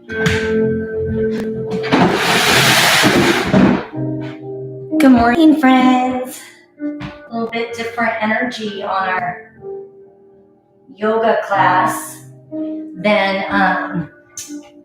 Good morning, friends. A little bit different energy on our yoga class than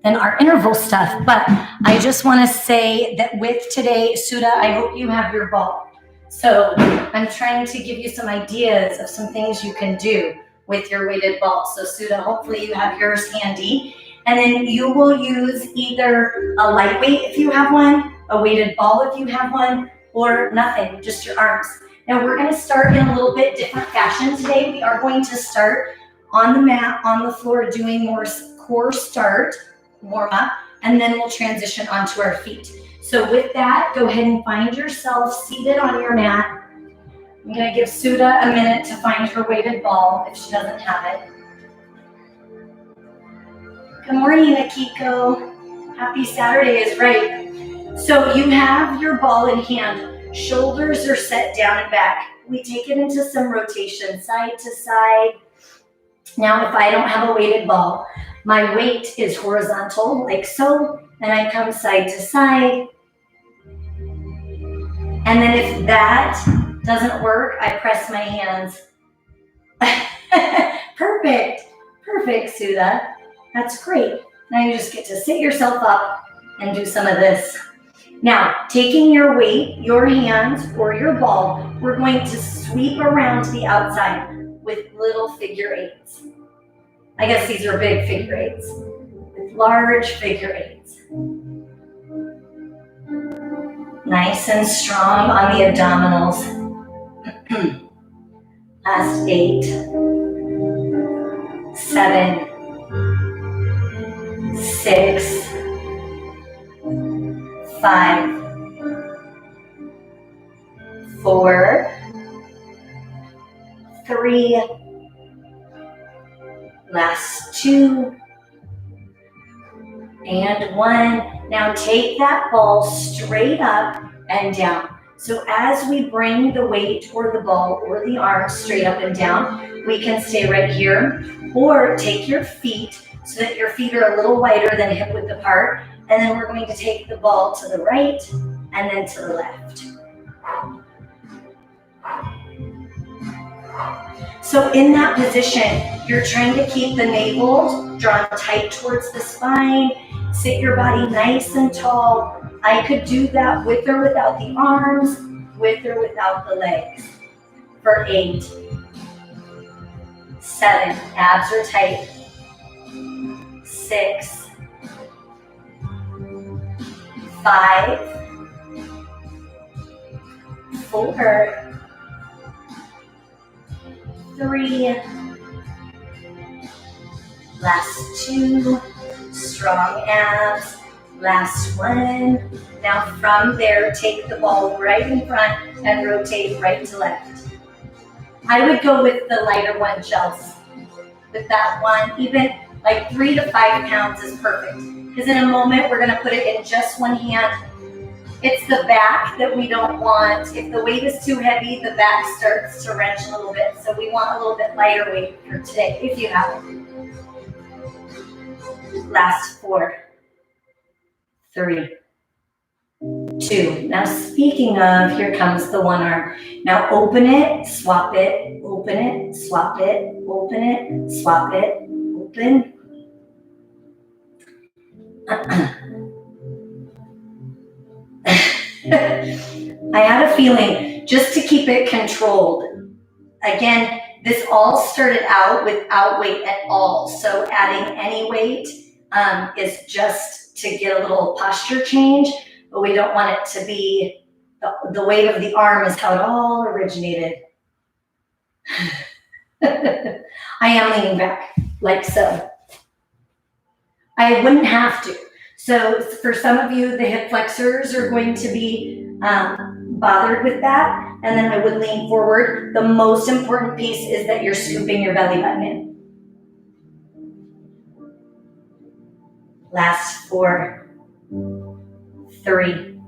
our interval stuff. But I just want to say that with today, Sudha, I hope you have your ball. So I'm trying to give you some ideas of some things you can do with your weighted ball. So Sudha, hopefully you have yours handy. And then you will use either a lightweight if you have one, a weighted ball if you have one, or nothing, just your arms. Now we're going to start in a little bit different fashion today. We are going to start on the mat, on the floor, doing more core start, warm up, and then we'll transition onto our feet. So with that, go ahead and find yourself seated on your mat. I'm going to give Sudha a minute to find her weighted ball if she doesn't have it. Good morning, Akiko. Happy Saturday is right. So you have your ball in hand. Shoulders are set down and back. We take it into some rotation, side to side. Now, if I don't have a weighted ball, my weight is horizontal, like so, and I come side to side. And then if that doesn't work, I press my hands. Perfect, Sudha. That's great. Now you just get to sit yourself up and do some of this. Now, taking your weight, your hands, or your ball, we're going to sweep around to the outside with little figure eights. I guess these are big figure eights, with large figure eights. Nice and strong on the abdominals. Last 8, 7, 6, 5, 4, 3, last 2, and 1. Now take that ball straight up and down. So as we bring the weight or the ball or the arm straight up and down, we can stay right here, or take your feet so that your feet are a little wider than hip width apart. And then we're going to take the ball to the right and then to the left. So in that position, you're trying to keep the navel drawn tight towards the spine. Sit your body nice and tall. I could do that with or without the arms, with or without the legs. For 8, 7, abs are tight. 6, 5, 4, 3, last 2, strong abs, last 1. Now from there, take the ball right in front and rotate right to left. I would go with the lighter one, Chelsea. With that one, even like 3 to 5 pounds is perfect. Because in a moment, we're going to put it in just one hand. It's the back that we don't want. If the weight is too heavy, the back starts to wrench a little bit. So we want a little bit lighter weight for today, if you have it. Last 4, 3, 2. Now speaking of, here comes the one arm. Now open it, swap it, open it, swap it, open it, swap it, open. I had a feeling just to keep it controlled. Again, this all started out without weight at all. So adding any weight is just to get a little posture change, but we don't want it to be, the weight of the arm is how it all originated. I am leaning back, like so. I wouldn't have to. So for some of you, the hip flexors are going to be bothered with that, and then I would lean forward. The most important piece is that you're scooping your belly button in. Last 4, 3,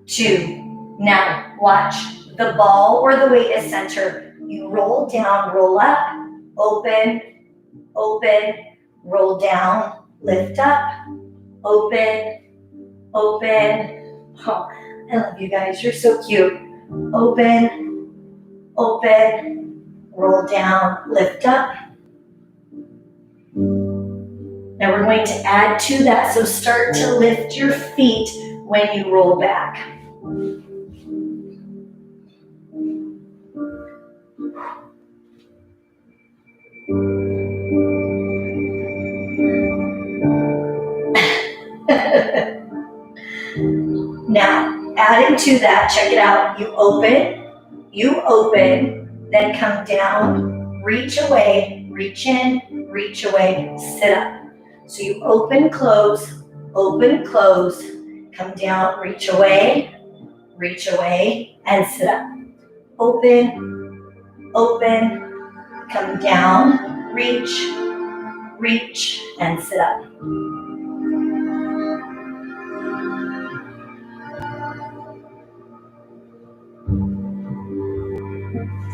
2. Now watch, the ball or the weight is center. You roll down, roll up, open, open, roll down, lift up, open, open. Oh, I love you guys, you're so cute. Open, open, roll down, lift up. Now we're going to add to that, so start to lift your feet when you roll back. Now, adding to that, check it out. You open, then come down, reach away, reach in, reach away, sit up. So you open, close, come down, reach away, and sit up. Open, come down, reach, and sit up.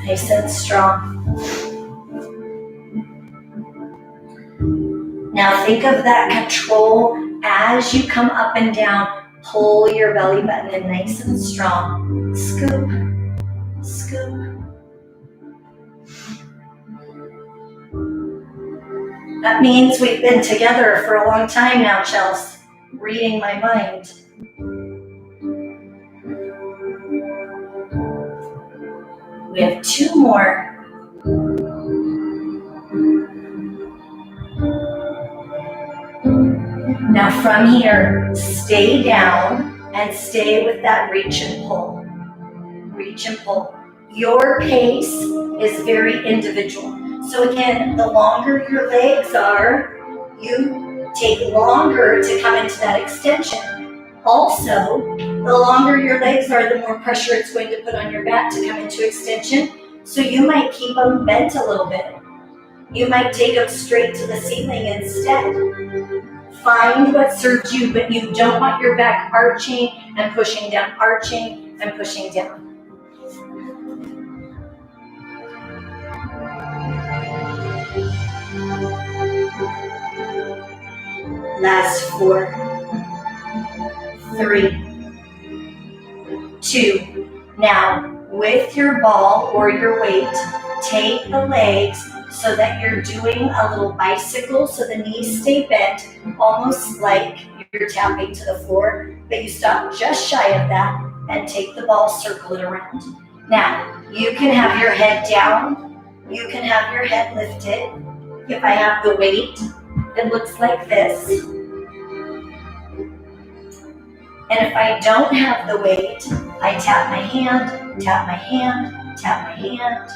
Nice and strong. Now think of that control as you come up and down. Pull your belly button in nice and strong. Scoop, scoop. That means we've been together for a long time now, Chelsea. Reading my mind. We have 2 more. Now from here, stay down and stay with that reach and pull. Reach and pull. Your pace is very individual. So again, the longer your legs are, you take longer to come into that extension. Also, the longer your legs are, the more pressure it's going to put on your back to come into extension. So you might keep them bent a little bit. You might take them straight to the ceiling instead. Find what serves you, but you don't want your back arching and pushing down, arching and pushing down. Last 4, 3, 2. Now, with your ball or your weight, take the legs so that you're doing a little bicycle, so the knees stay bent, almost like you're tapping to the floor, but you stop just shy of that and take the ball, circle it around. Now, you can have your head down, you can have your head lifted. If I have the weight, it looks like this. And if I don't have the weight, I tap my hand, tap my hand, tap my hand.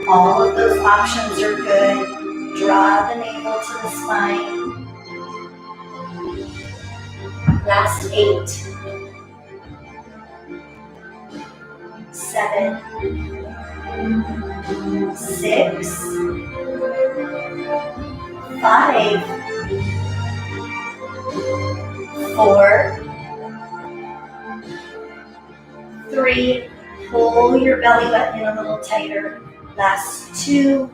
All of those options are good. Draw the navel to the spine. Last 8, 7, 6, 5, 4, 3, pull your belly button in a little tighter. Last 2,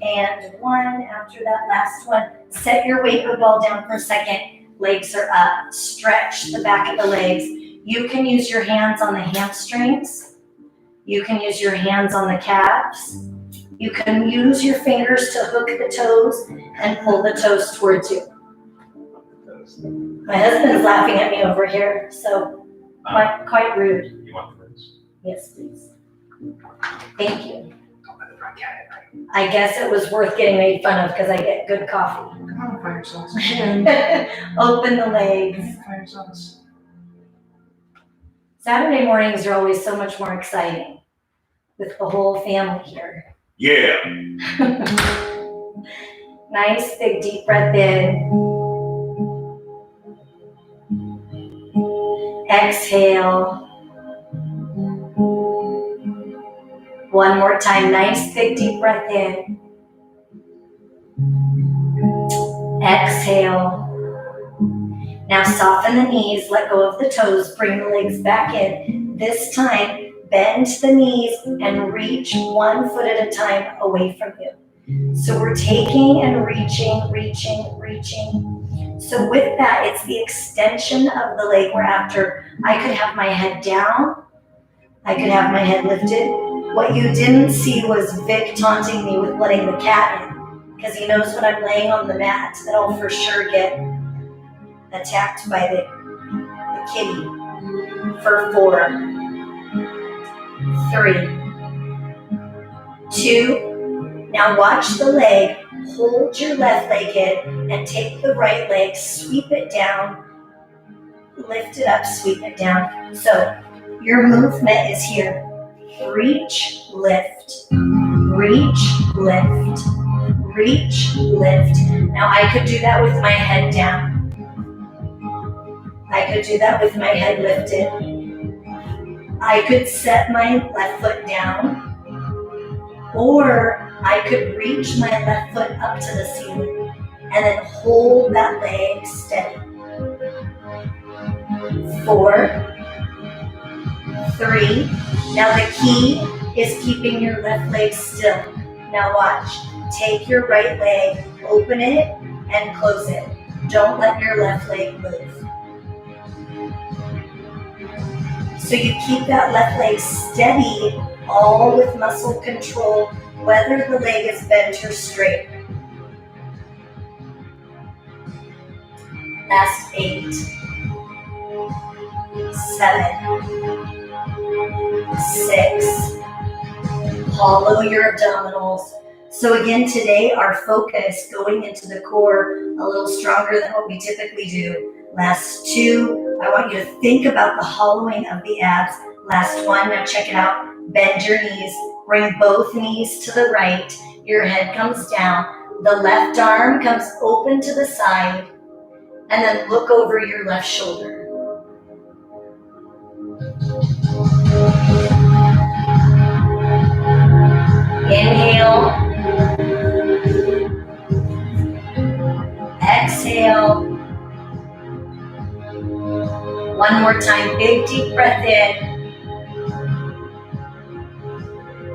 and 1. After that last one, set your weight or ball down for a second. Legs are up. Stretch the back of the legs. You can use your hands on the hamstrings. You can use your hands on the calves. You can use your fingers to hook the toes and pull the toes towards you. My husband's laughing at me over here, so quite rude. You want the roots? Yes, please. Thank you. I guess it was worth getting made fun of because I get good coffee. Come on, fire sauce. Open the legs. Fire sauce. Saturday mornings are always so much more exciting with the whole family here. Yeah. Nice big deep breath in. Exhale. One more time, nice big deep breath in. Exhale. Now soften the knees, let go of the toes, bring the legs back in. This time, bend the knees and reach 1 foot at a time away from you. So we're taking and reaching, reaching, reaching. So with that, it's the extension of the leg we're after. I could have my head down. I could have my head lifted. What you didn't see was Vic taunting me with letting the cat in, because he knows when I'm laying on the mat that I'll for sure get attacked by the kitty. For 4, 3, 2. Now watch the leg. Hold your left leg in and take the right leg, sweep it down, lift it up, sweep it down. So your movement is here. Reach, lift, reach, lift, reach, lift. Now I could do that with my head down. I could do that with my head lifted. I could set my left foot down, or I could reach my left foot up to the ceiling and then hold that leg steady. 4, 3. Now the key is keeping your left leg still. Now watch. Take your right leg, open it, and close it. Don't let your left leg move. So you keep that left leg steady, all with muscle control, whether the leg is bent or straight. Last 8, 7, 6. Hollow your abdominals. So again, today our focus going into the core a little stronger than what we typically do. Last 2, I want you to think about the hollowing of the abs. Last 1, now check it out. Bend your knees, bring both knees to the right. Your head comes down. The left arm comes open to the side, and then look over your left shoulder. Inhale. Exhale. One more time, big deep breath in.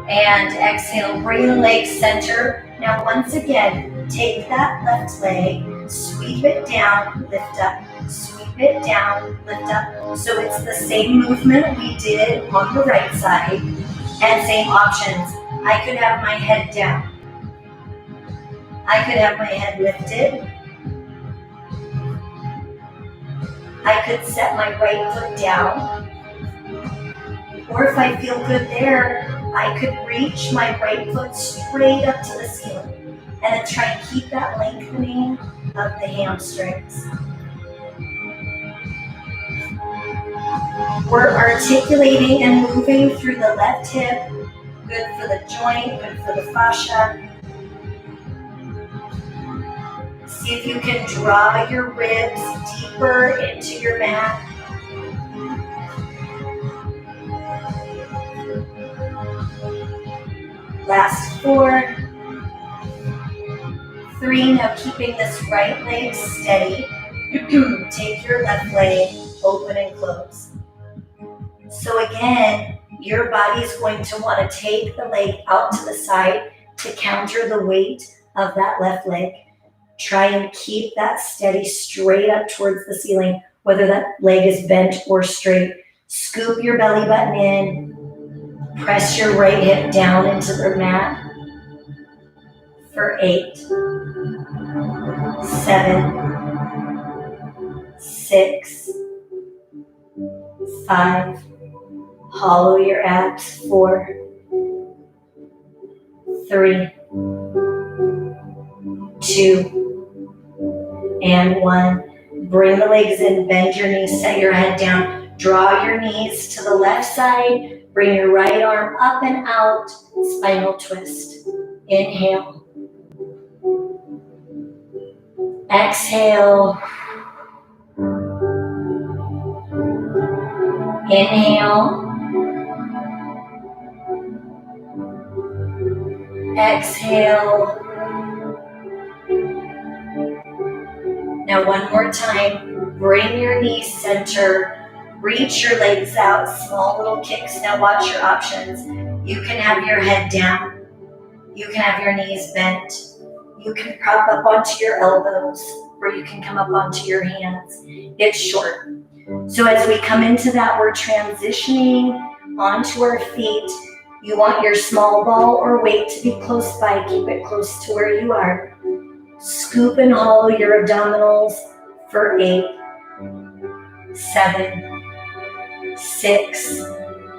And exhale, bring the leg center. Now once again, take that left leg, sweep it down, lift up. Sweep it down, lift up. So it's the same movement we did on the right side, and same options. I could have my head down. I could have my head lifted. I could set my right foot down. Or if I feel good there, I could reach my right foot straight up to the ceiling and then try and keep that lengthening of the hamstrings. We're articulating and moving through the left hip. Good for the joint, good for the fascia. See if you can draw your ribs deeper into your mat. Last 4, 3. Now keeping this right leg steady. Take your left leg, open and close. So again, your body's going to want to take the leg out to the side to counter the weight of that left leg. Try and keep that steady straight up towards the ceiling, whether that leg is bent or straight. Scoop your belly button in. Press your right hip down into the mat for 8, 7, 6, 5. Hollow your abs. 4, 3, 2, and 1. Bring the legs in, bend your knees, set your head down. Draw your knees to the left side. Bring your right arm up and out, spinal twist. Inhale. Exhale. Inhale. Exhale. Now one more time. Bring your knees center. Reach your legs out, small little kicks. Now watch your options. You can have your head down. You can have your knees bent. You can prop up onto your elbows, or you can come up onto your hands. It's short. So as we come into that, we're transitioning onto our feet. You want your small ball or weight to be close by. Keep it close to where you are. Scoop and hollow your abdominals for 8, 7, 6.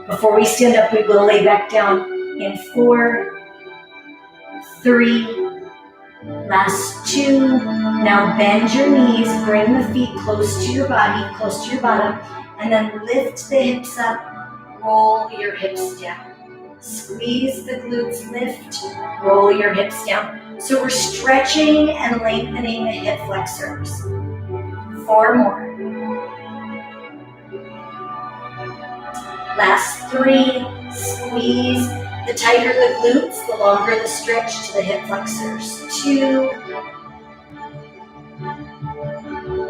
Before we stand up, we will lay back down in 4, 3, last 2. Now bend your knees, bring the feet close to your body, close to your bottom, and then lift the hips up, roll your hips down. Squeeze the glutes, lift, roll your hips down. So we're stretching and lengthening the hip flexors. 4 more. Last 3, squeeze. The tighter the glutes, the longer the stretch to the hip flexors. 2.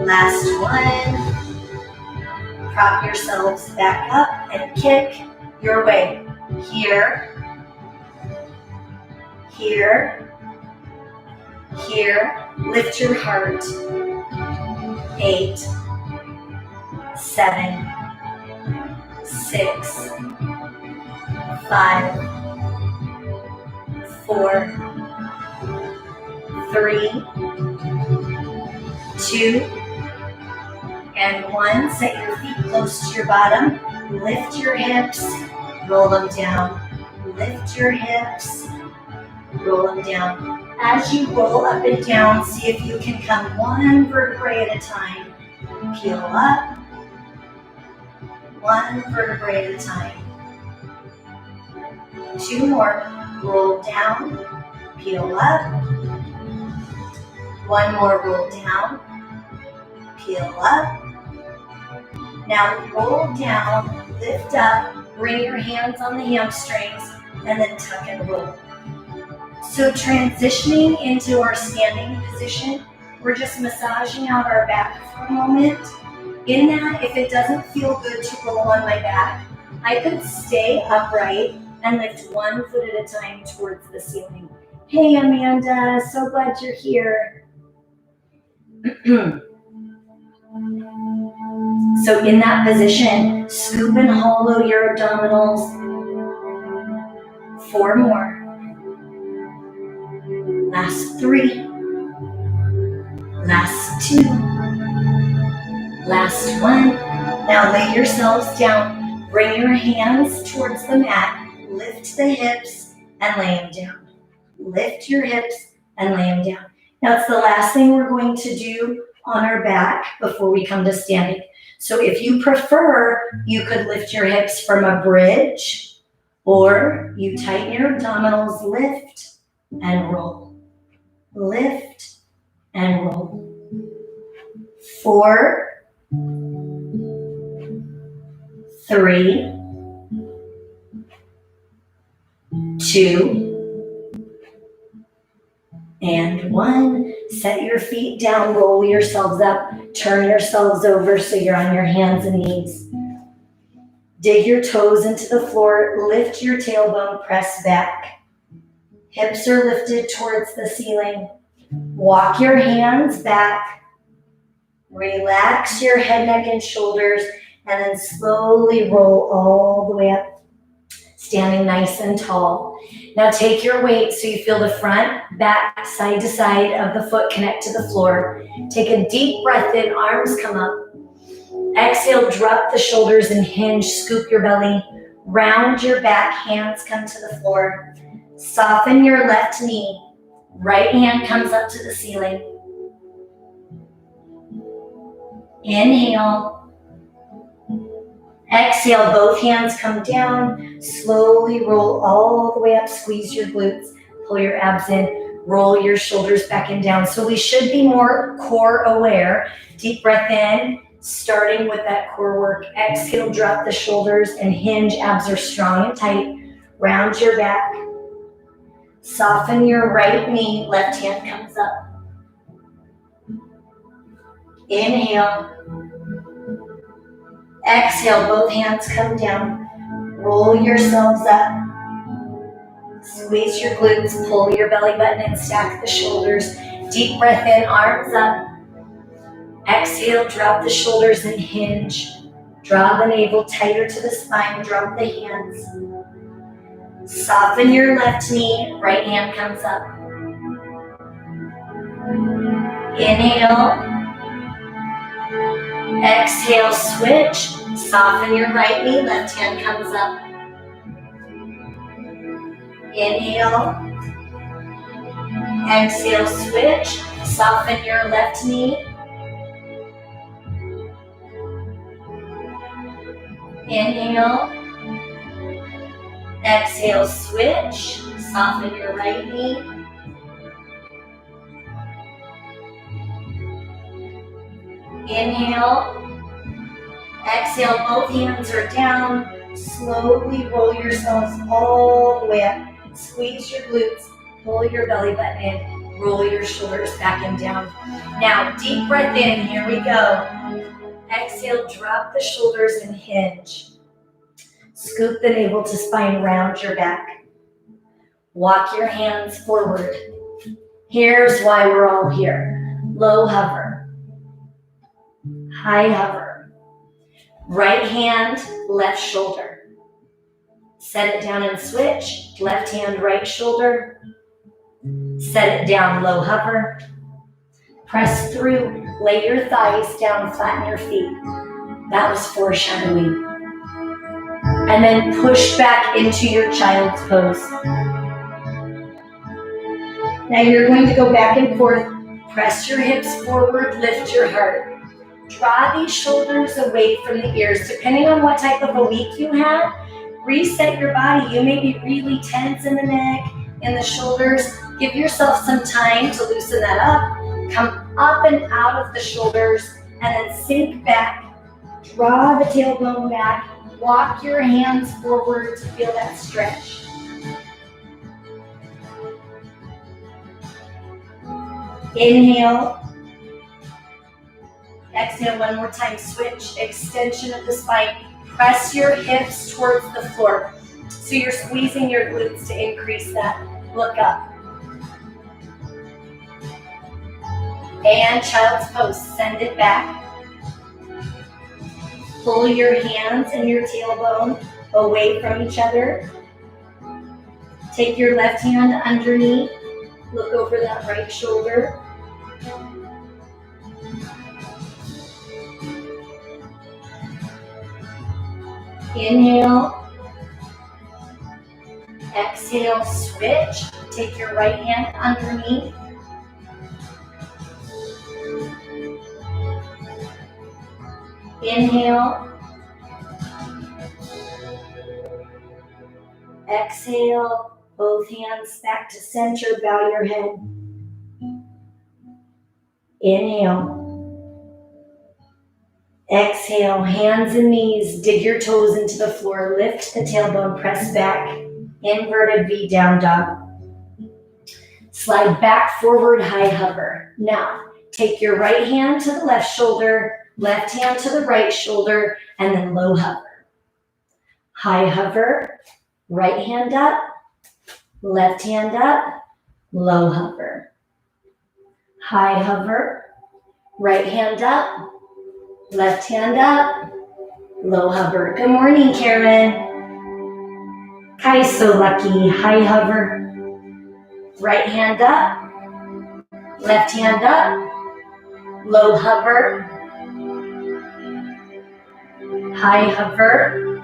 Last 1. Prop yourselves back up and kick your way. Here, here, here. Lift your heart. 8, 7, 6, 5, 4, 3, 2, and 1. Set your feet close to your bottom. Lift your hips, roll them down. Lift your hips, roll them down. As you roll up and down, see if you can come 1 vertebrae at a time. Peel up, 1 vertebrae at a time. 2 more. Roll down, peel up. 1 more, roll down, peel up. Now roll down, lift up, bring your hands on the hamstrings, and then tuck and roll. So transitioning into our standing position, we're just massaging out our back for a moment. In that, if it doesn't feel good to roll on my back, I could stay upright and lift 1 foot at a time towards the ceiling. Hey Amanda, so glad you're here. So in that position, scoop and hollow your abdominals. 4 more. Last 3. Last 2. Last 1. Now lay yourselves down. Bring your hands towards the mat. Lift the hips and lay them down. Lift your hips and lay them down. Now it's the last thing we're going to do on our back before we come to standing. So if you prefer, you could lift your hips from a bridge, or you tighten your abdominals, lift and roll. Lift and roll. 4, 3, 2, and 1. Set your feet down, roll yourselves up, turn yourselves over so you're on your hands and knees. Dig your toes into the floor, lift your tailbone, press back. Hips are lifted towards the ceiling. Walk your hands back. Relax your head, neck, and shoulders, and then slowly roll all the way up, standing nice and tall. Now take your weight so you feel the front, back, side to side of the foot connect to the floor. Take a deep breath in, arms come up. Exhale, drop the shoulders and hinge, scoop your belly. Round your back, hands come to the floor. Soften your left knee. Right hand comes up to the ceiling. Inhale. Exhale, both hands come down. Slowly roll all the way up. Squeeze your glutes. Pull your abs in. Roll your shoulders back and down. So we should be more core aware. Deep breath in, starting with that core work. Exhale, drop the shoulders and hinge. Abs are strong and tight. Round your back. Soften your right knee. Left hand comes up. Inhale. Exhale, both hands come down. Roll yourselves up. Squeeze your glutes, pull your belly button and stack the shoulders. Deep breath in, arms up. Exhale, drop the shoulders and hinge. Draw the navel tighter to the spine, drop the hands. Soften your left knee, right hand comes up. Inhale. Exhale, switch. Soften your right knee, left hand comes up. Inhale. Exhale, switch. Soften your left knee. Inhale. Exhale, switch. Soften your right knee. Inhale. Exhale, both hands are down. Slowly roll yourselves all the way up. Squeeze your glutes, pull your belly button in, roll your shoulders back and down. Now, deep breath in, here we go. Exhale, drop the shoulders and hinge. Scoop the navel to spine, round your back. Walk your hands forward. Here's why we're all here. Low hover. High hover. Right hand, left shoulder. Set it down and switch. Left hand, right shoulder. Set it down, low hover. Press through. Lay your thighs down, flatten your feet. That was foreshadowing. And then push back into your child's pose. Now you're going to go back and forth. Press your hips forward, lift your heart. Draw these shoulders away from the ears. Depending on what type of a week you had, reset your body. You may be really tense in the neck, in the shoulders. Give yourself some time to loosen that up. Come up and out of the shoulders and then sink back. Draw the tailbone back. Walk your hands forward to feel that stretch. Inhale. Exhale one more time. Switch. Extension of the spine. Press your hips towards the floor. So you're squeezing your glutes to increase that. Look up. And child's pose. Send it back. Pull your hands and your tailbone away from each other. Take your left hand underneath. Look over that right shoulder. Inhale. Exhale, switch. Take your right hand underneath. Inhale. Exhale. Both hands back to center. Bow your head. Inhale. Exhale. Hands and knees. Dig your toes into the floor. Lift the tailbone. Press back. Inverted V, down dog. Slide back, forward, high hover. Now, take your right hand to the left shoulder, left hand to the right shoulder, and then low hover. High hover, right hand up, left hand up, low hover. High hover, right hand up, left hand up, low hover. Good morning, Karen. Kai's so lucky. High hover. Right hand up. Left hand up. Low hover. High hover.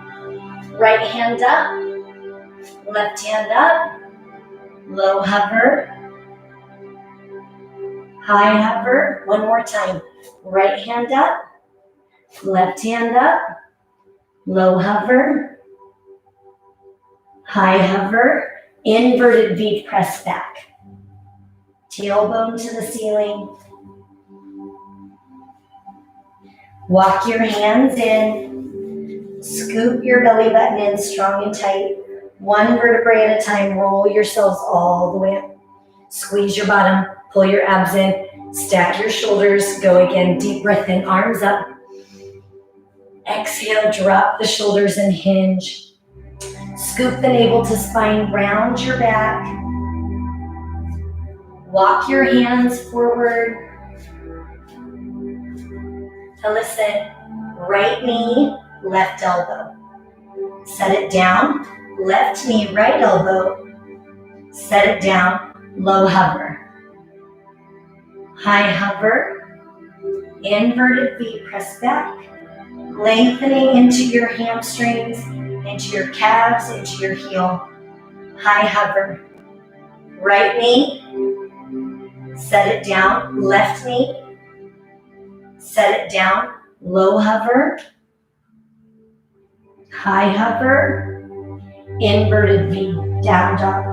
Right hand up. Left hand up. Low hover. High hover. One more time. Right hand up. Left hand up. Low hover. High hover, inverted V, press back. Tailbone to the ceiling. Walk your hands in. Scoop your belly button in strong and tight. One vertebrae at a time. Roll yourselves all the way up. Squeeze your bottom. Pull your abs in. Stack your shoulders. Go again. Deep breath in. Arms up. Exhale, drop the shoulders and hinge. Scoop the navel to spine, round your back. Walk your hands forward. And listen, right knee, left elbow. Set it down, left knee, right elbow. Set it down, low hover. High hover, inverted V, press back. Lengthening into your hamstrings, into your calves, into your heel. High hover. Right knee, set it down. Left knee, set it down. Low hover. High hover. Inverted V, down dog.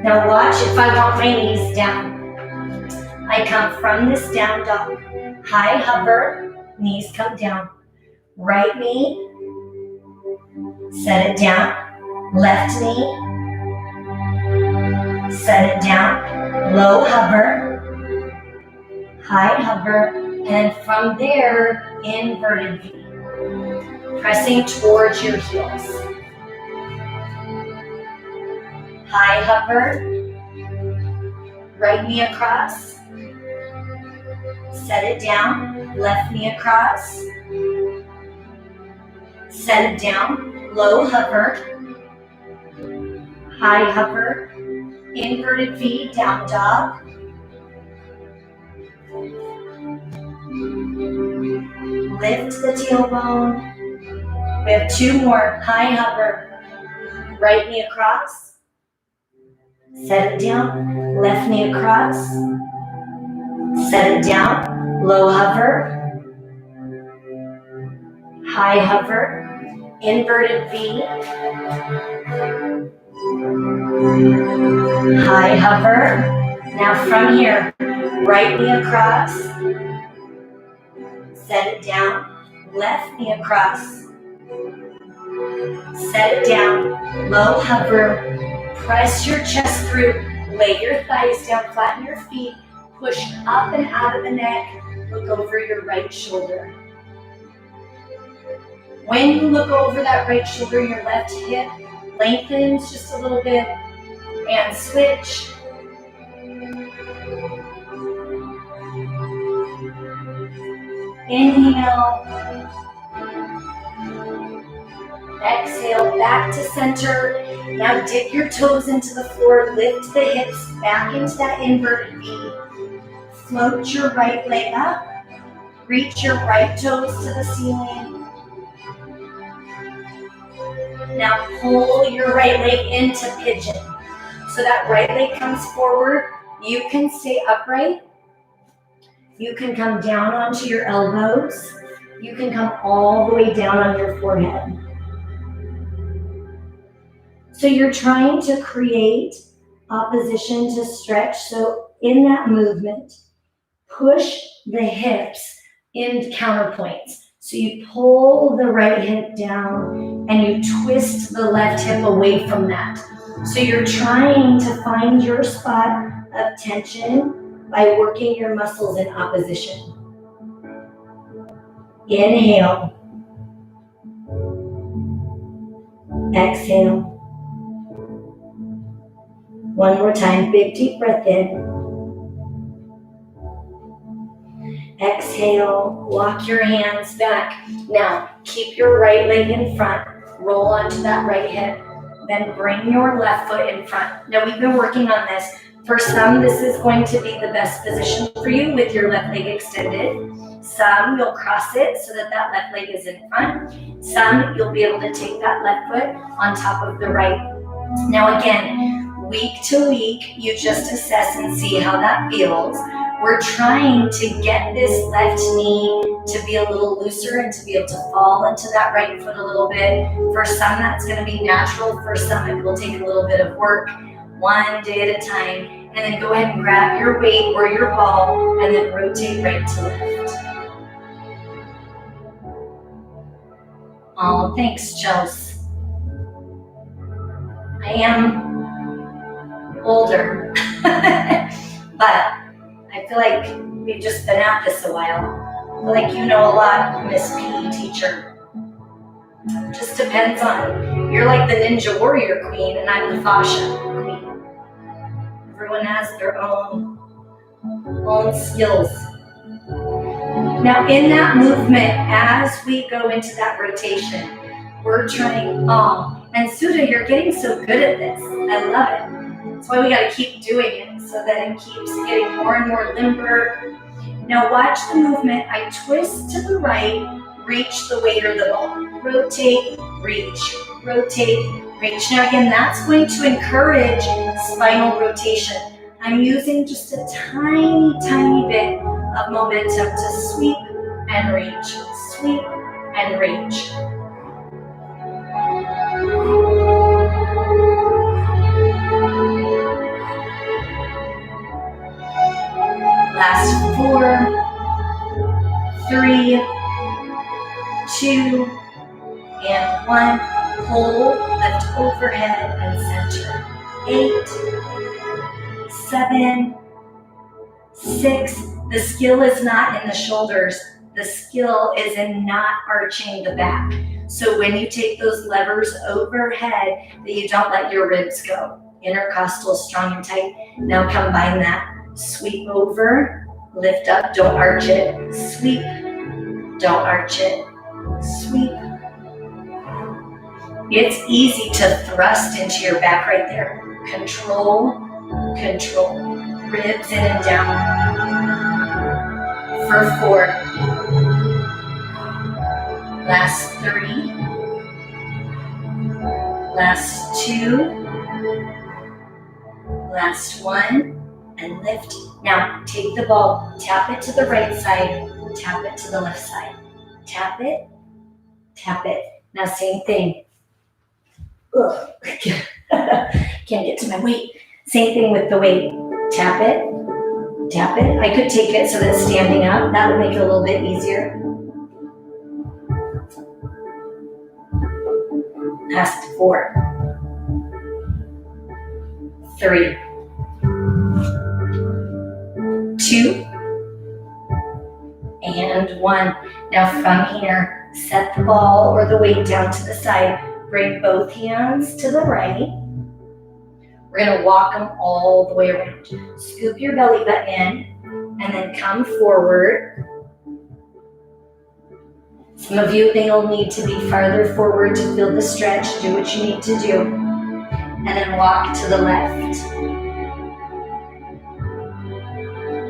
Now watch if I want my knees down. I come from this down dog. High hover, knees come down. Right knee, set it down. Left knee, set it down. Low hover, high hover, and from there, inverted V. Pressing towards your heels. High hover, right knee across. Set it down, left knee across. Set it down, low hover, high hover, inverted V, down dog. Lift the tailbone. We have two more, high hover, right knee across. Set it down, left knee across. Set it down, low hover, high hover, inverted V, high hover. Now from here, right knee across, set it down, left knee across, set it down, low hover, press your chest through, lay your thighs down, flatten your feet, push up and out of the neck, look over your right shoulder. When you look over that right shoulder, your left hip lengthens just a little bit and switch. Inhale. Exhale, back to center. Now dip your toes into the floor, lift the hips back into that inverted V. Float your right leg up. Reach your right toes to the ceiling. Now pull your right leg into pigeon. So that right leg comes forward. You can stay upright. You can come down onto your elbows. You can come all the way down on your forehead. So you're trying to create opposition to stretch. So in that movement, push the hips in counterpoints. So you pull the right hip down and you twist the left hip away from that. So you're trying to find your spot of tension by working your muscles in opposition. Inhale. Exhale. One more time, big deep breath in. Exhale, walk your hands back. Now, keep your right leg in front, roll onto that right hip, then bring your left foot in front. Now, we've been working on this. For some, this is going to be the best position for you with your left leg extended. Some, you'll cross it so that that left leg is in front. Some, you'll be able to take that left foot on top of the right. Now, again, week to week, you just assess and see how that feels. We're trying to get this left knee to be a little looser and to be able to fall into that right foot a little bit. For some, that's going to be natural. For some, it will take a little bit of work, one day at a time. And then go ahead and grab your weight or your ball and then rotate right to left. Oh, thanks, Chels. I am older, but I feel like we've just been at this a while. I feel like you know a lot, Miss PE teacher. Just depends on, you're like the ninja warrior queen and I'm the fascia queen. Everyone has their own skills. Now in that movement, as we go into that rotation, we're turning and Sudha, you're getting so good at this. I love it. That's why we got to keep doing it so that it keeps getting more and more limber. Now watch the movement. I twist to the right, reach the weight or the ball. Rotate, reach, rotate, reach. Now again, that's going to encourage spinal rotation. I'm using just a tiny, tiny bit of momentum to sweep and reach, sweep and reach. Last 4, 3, 2, and 1. Pull, lift overhead and center. 8, 7, 6. The skill is not in the shoulders. The skill is in not arching the back. So when you take those levers overhead, that you don't let your ribs go. Intercostal strong and tight. Now combine that. Sweep over, lift up, don't arch it. Sweep, don't arch it. Sweep. It's easy to thrust into your back right there. Control, control. Ribs in and down. For 4. Last 3. Last 2. Last 1. And lift. Now take the ball, tap it to the right side, tap it to the left side. Tap it, tap it. Now same thing. Ugh. Can't get to my weight. Same thing with the weight. Tap it, tap it. I could take it so that it's standing up. That would make it a little bit easier. Last 4, 3, 2, and 1. Now from here, set the ball or the weight down to the side. Bring both hands to the right. We're going to walk them all the way around. Scoop your belly button in and then come forward. Some of you may will need to be farther forward to feel the stretch. Do what you need to do. And then walk to the left.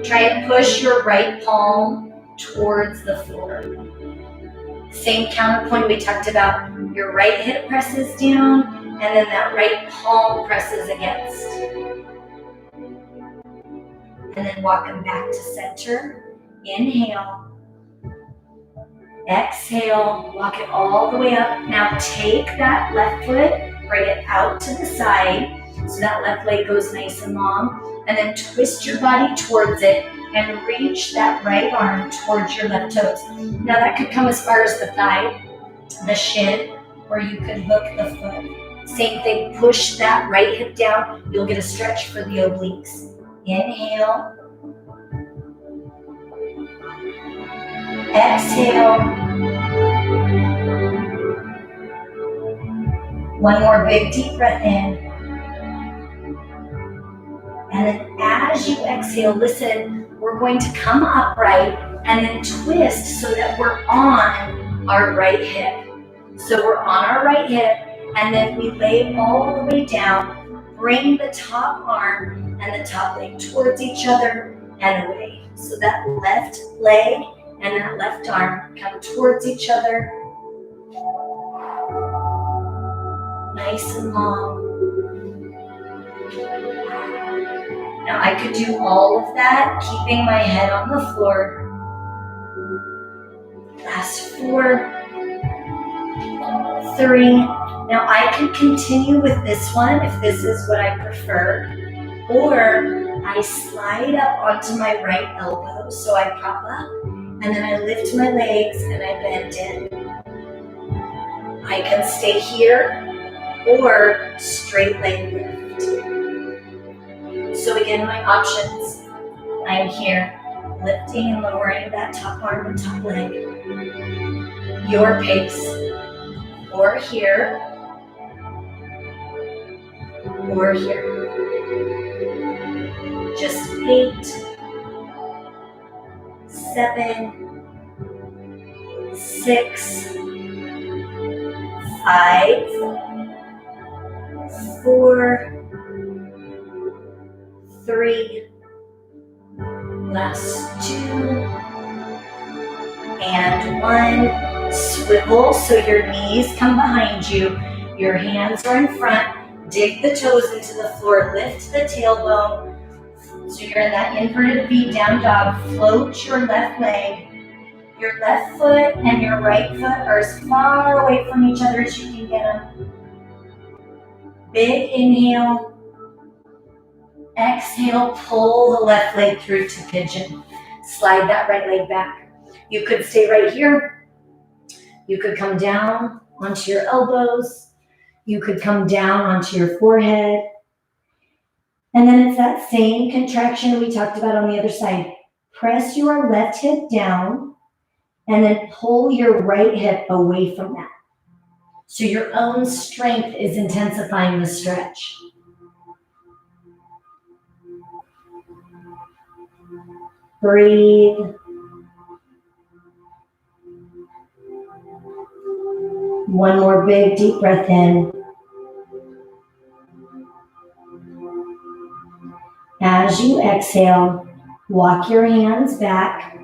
Try and push your right palm towards the floor. Same counterpoint we talked about. Your right hip presses down, and then that right palm presses against. And then walk them back to center. Inhale. Exhale. Walk it all the way up. Now take that left foot, bring it out to the side, so that left leg goes nice and long. And then twist your body towards it and reach that right arm towards your left toes. Now that could come as far as the thigh, the shin, or you could hook the foot. Same thing, push that right hip down. You'll get a stretch for the obliques. Inhale. Exhale. One more big deep breath in. And then as you exhale, listen, we're going to come upright and then twist so that we're on our right hip. So we're on our right hip, and then we lay all the way down. Bring the top arm and the top leg towards each other and away. So that left leg and that left arm come towards each other. Nice and long. Now I could do all of that, keeping my head on the floor. Last 4, 3. Now I can continue with this one if this is what I prefer. Or I slide up onto my right elbow, so I prop up, and then I lift my legs and I bend in. I can stay here or straight leg lift. So again, my options. I'm here, lifting and lowering that top arm and top leg. Your pace. or here, or here. Just 8, 7, 6, 5, 4, 3, last 2, and 1. Swivel so your knees come behind you. Your hands are in front. Dig the toes into the floor. Lift the tailbone. So you're in that inverted V down dog. Float your left leg. Your left foot and your right foot are as far away from each other as you can get them. Big inhale. Exhale, pull the left leg through to pigeon. Slide that right leg back. You could stay right here. You could come down onto your elbows. You could come down onto your forehead. And then it's that same contraction we talked about on the other side. Press your left hip down and then pull your right hip away from that. So your own strength is intensifying the stretch. Breathe. One more big deep breath in. As you exhale, walk your hands back,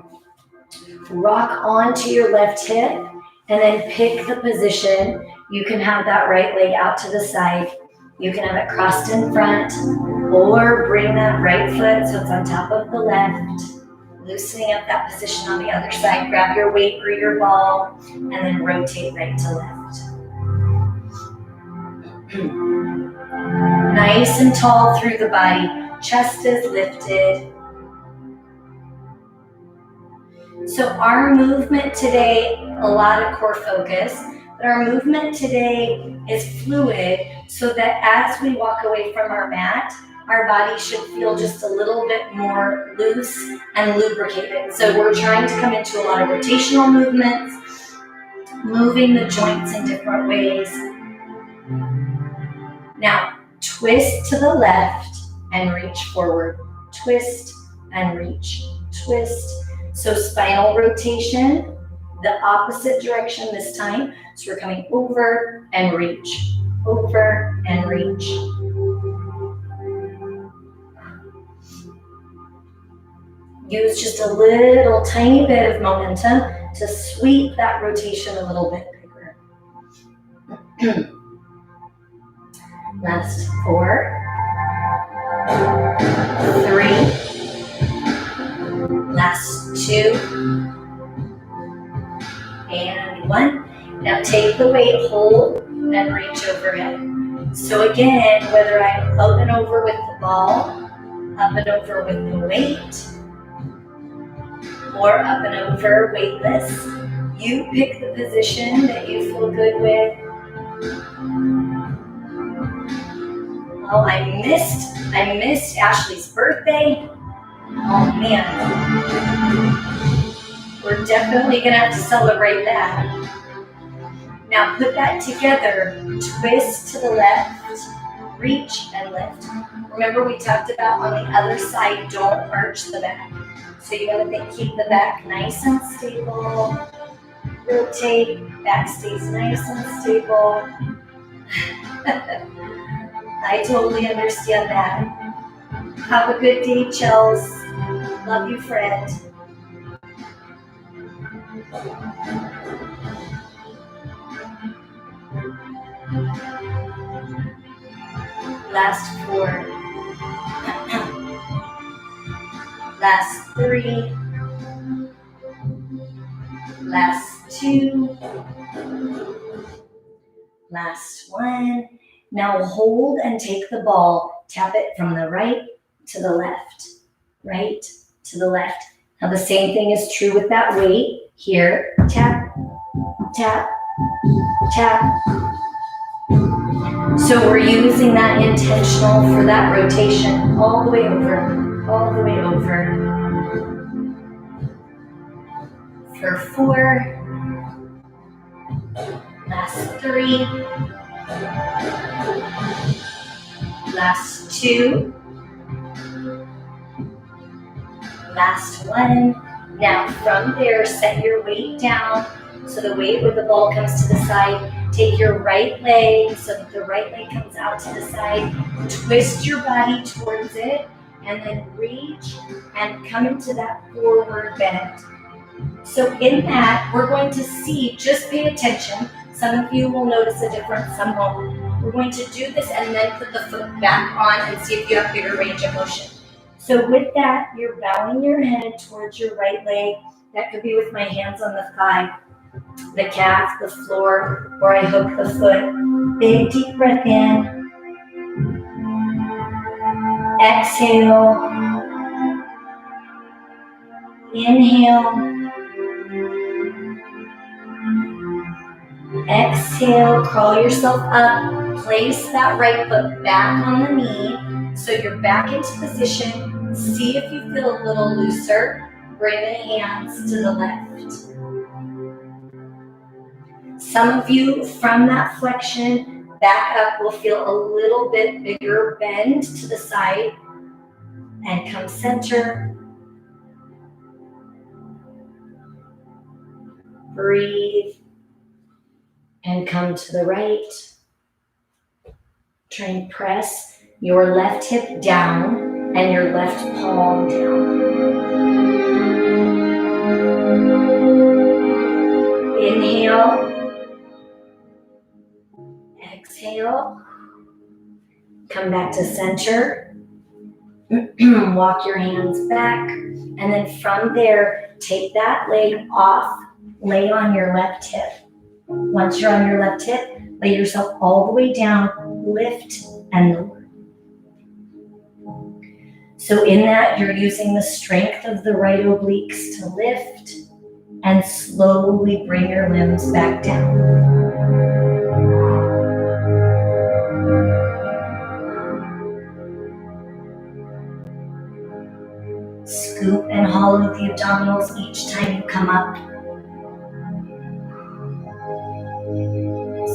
rock onto your left hip, and then pick the position. You can have that right leg out to the side. You can have it crossed in front, or bring that right foot so it's on top of the left. Loosening up that position on the other side. Grab your weight or your ball, and then rotate right to left. Nice and tall through the body. Chest is lifted. So our movement today, a lot of core focus, but our movement today is fluid so that as we walk away from our mat, our body should feel just a little bit more loose and lubricated. So we're trying to come into a lot of rotational movements, moving the joints in different ways. Now, twist to the left and reach forward. Twist and reach. Twist. So spinal rotation, the opposite direction this time. So we're coming over and reach. Over and reach. Use just a little tiny bit of momentum to sweep that rotation a little bit bigger. Last 4, 3, last 2, and 1. Now take the weight, hold, and reach overhead. So again, whether I'm up and over with the ball, up and over with the weight, or up and over weightless, you pick the position that you feel good with. Oh, I missed Ashley's birthday. Oh man. We're definitely gonna have to celebrate that. Now put that together. Twist to the left, reach and lift. Remember we talked about on the other side, don't arch the back. So you want to keep the back nice and stable. Rotate, back stays nice and stable. I totally understand that. Have a good day, Chels. Love you, friend. Last 4. Last 3. Last 2. Last 1. Now hold and take the ball. Tap it from the right to the left. Right to the left. Now the same thing is true with that weight. Here, tap, tap, tap. So we're using that intentional for that rotation all the way over, all the way over. For 4, Last 3. Last 2. Last 1. Now from there, set your weight down. So the weight where the ball comes to the side. Take your right leg so that the right leg comes out to the side. Twist your body towards it and then reach and come into that forward bend. So in that, we're going to see, just pay attention. Some of you will notice a difference, some won't. We're going to do this and then put the foot back on and see if you have bigger range of motion. So with that, you're bowing your head towards your right leg. That could be with my hands on the thigh, the calf, the floor, or I hook the foot. Big deep breath in. Exhale. Inhale. Exhale, crawl yourself up. Place that right foot back on the knee. So you're back into position. See if you feel a little looser. Bring the hands to the left. Some of you from that flexion back up will feel a little bit bigger bend to the side and come center. Breathe and come to the right. Try and press your left hip down and your left palm down. Inhale. Exhale. Come back to center. Walk your hands back. And then from there, take that leg off. Lay on your left hip. Once you're on your left hip, lay yourself all the way down. Lift and lower. So in that, you're using the strength of the right obliques to lift and slowly bring your limbs back down. Scoop and hollow the abdominals each time you come up.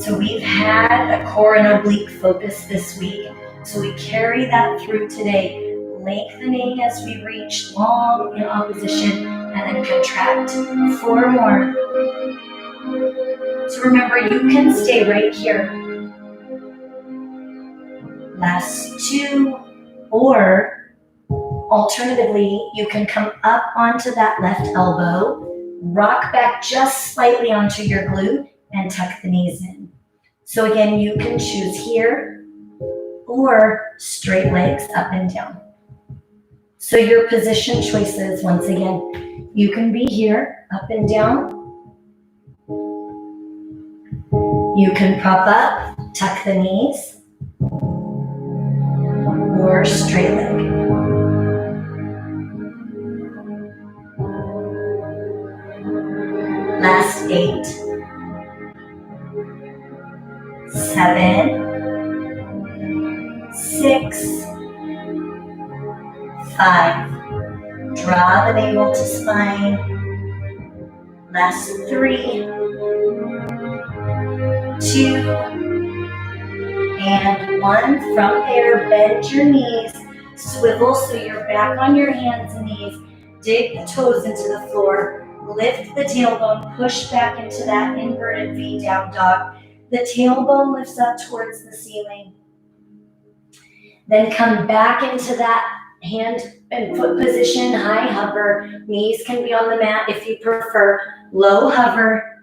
So we've had a core and oblique focus this week. So we carry that through today. Lengthening as we reach long in opposition and then contract. 4 more. So remember, you can stay right here. Last 2, or alternatively, you can come up onto that left elbow, rock back just slightly onto your glute, and tuck the knees in. So again, you can choose here or straight legs up and down. So your position choices, once again, you can be here, up and down. You can prop up, tuck the knees, or straight leg. Last 8, 7, 6, 5. Draw the navel to spine. Last 3, 2, and 1. From there, bend your knees, swivel so you're back on your hands and knees. Dig the toes into the floor. Lift the tailbone, push back into that inverted V down dog. The tailbone lifts up towards the ceiling. Then come back into that hand and foot position, high hover. Knees can be on the mat if you prefer. Low hover,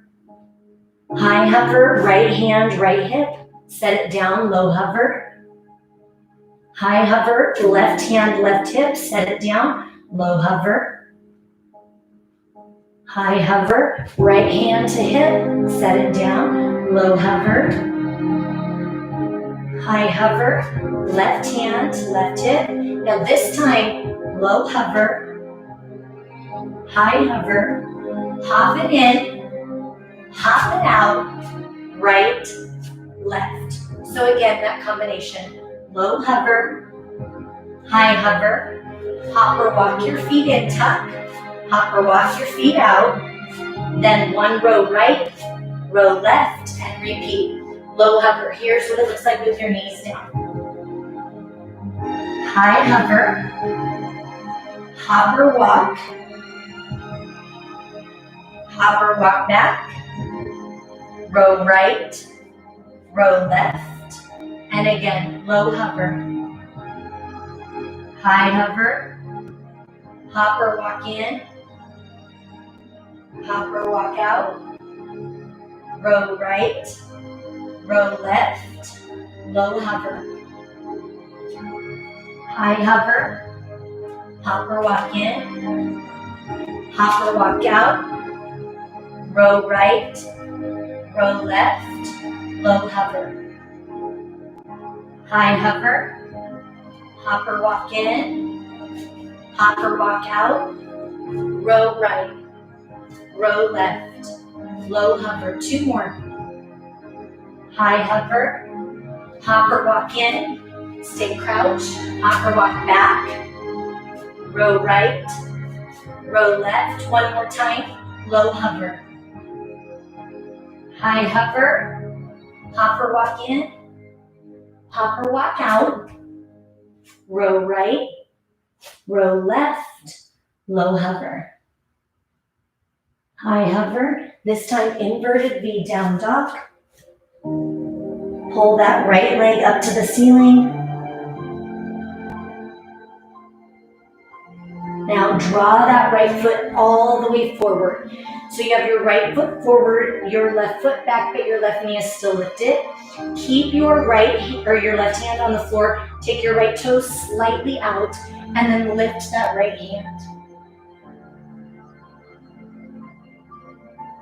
high hover, right hand, right hip. Set it down, low hover. High hover, left hand, left hip. Set it down, low hover. High hover, right hand to hip, set it down, low hover. High hover, left hand, left hip. Now this time, low hover, high hover, hop it in, hop it out, right, left. So again, that combination, low hover, high hover, hop or walk your feet in, tuck. Hop or walk your feet out, then 1 row right, row left, and repeat. Low hover. Here's what it looks like with your knees down. High hover, hopper walk back, row right, row left, and again, low hover, high hover, hopper walk in, hopper walk out, row right, row left, low hover, high hover, hopper walk in, hopper walk out, row right, row left, low hover, high hover, hopper walk in, hopper walk out, row right, row left, low hover. 2 more. High hover, hopper walk in, stay crouched, hopper walk back, row right, row left. 1 more time, low hover, high hover, hopper walk in, hopper walk out, row right, row left, low hover, high hover. This time inverted V down dog. Pull that right leg up to the ceiling. Now draw that right foot all the way forward. So you have your right foot forward, your left foot back, but your left knee is still lifted. Keep your your left hand on the floor. Take your right toe slightly out and then lift that right hand.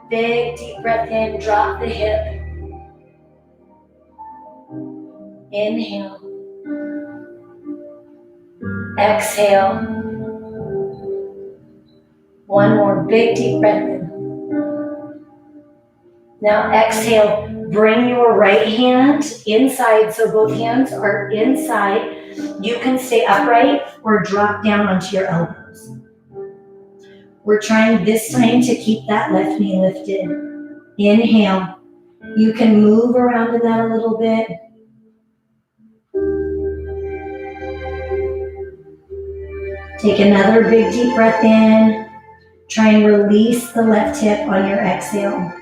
Big deep breath in, drop the hip. Inhale. Exhale. 1 more big deep breath in. Now exhale, bring your right hand inside so both hands are inside. You can stay upright or drop down onto your elbows. We're trying this time to keep that left knee lifted. Inhale. You can move around in that a little bit. Take another big deep breath in. Try and release the left hip on your exhale.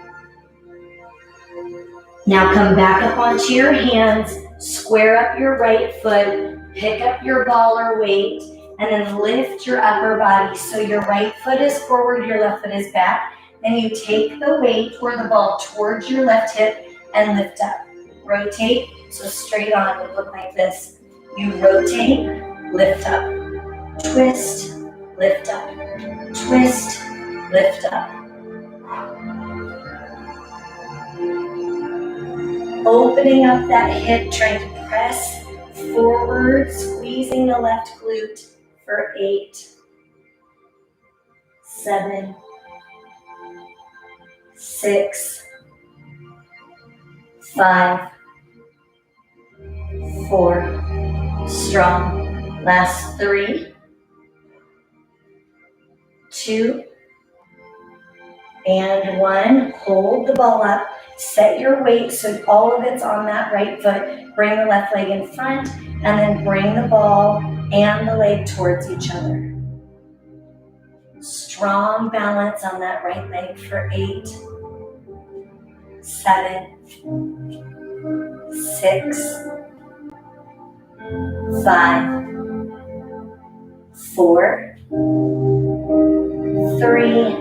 Now come back up onto your hands, square up your right foot, pick up your ball or weight, and then lift your upper body. So your right foot is forward, your left foot is back. Then you take the weight or the ball towards your left hip and lift up. Rotate, so straight on, it would look like this. You rotate, lift up, twist, lift up, twist, lift up. Opening up that hip, trying to press forward, squeezing the left glute for 8, 7, 6, 5, 4, strong. Last 3, 2, and 1. Hold the ball up. Set your weight so all of it's on that right foot. Bring the left leg in front and then bring the ball and the leg towards each other. Strong balance on that right leg for 8, 7, 6, 5, 4, 3,